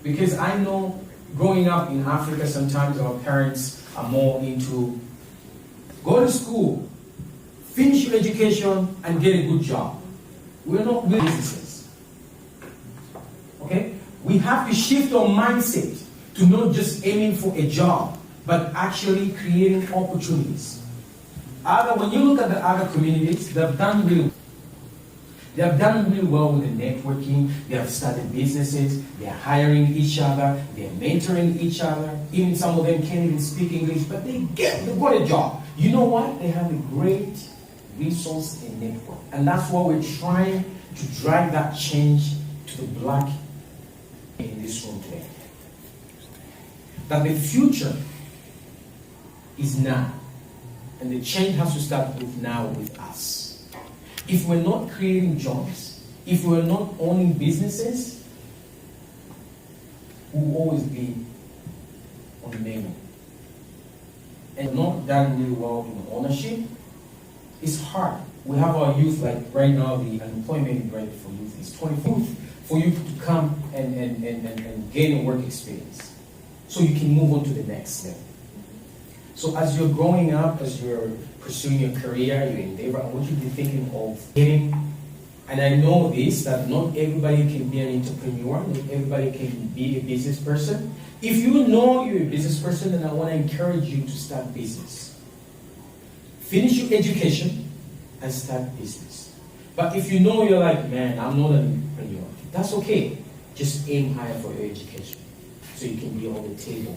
Because I know growing up in Africa, sometimes our parents are more into go to school, finish your education, and get a good job. We're not businesses. Okay? We have to shift our mindset to not just aiming for a job, but actually creating opportunities. When you look at the other communities, they've done really well with the networking. They have started businesses. They're hiring each other. They're mentoring each other. Even some of them can't even speak English, but they've got a job. You know what? They have a great resource and network. And that's why we're trying to drive that change to the black in this room today. That the future is now. And the change has to start with now with us. If we're not creating jobs, if we're not owning businesses, we'll always be on the menu. And not done really well in ownership, it's hard. We have our youth, like right now, the unemployment rate for youth is 24 for you to come and gain a work experience. So you can move on to the next step. So as you're growing up, as you're pursuing your career, your endeavor, I want you to be thinking of getting, and I know this, that not everybody can be an entrepreneur, not everybody can be a business person. If you know you're a business person, then I want to encourage you to start business. Finish your education and start business. But if you know you're like, man, I'm not an entrepreneur, that's okay. Just aim higher for your education so you can be on the table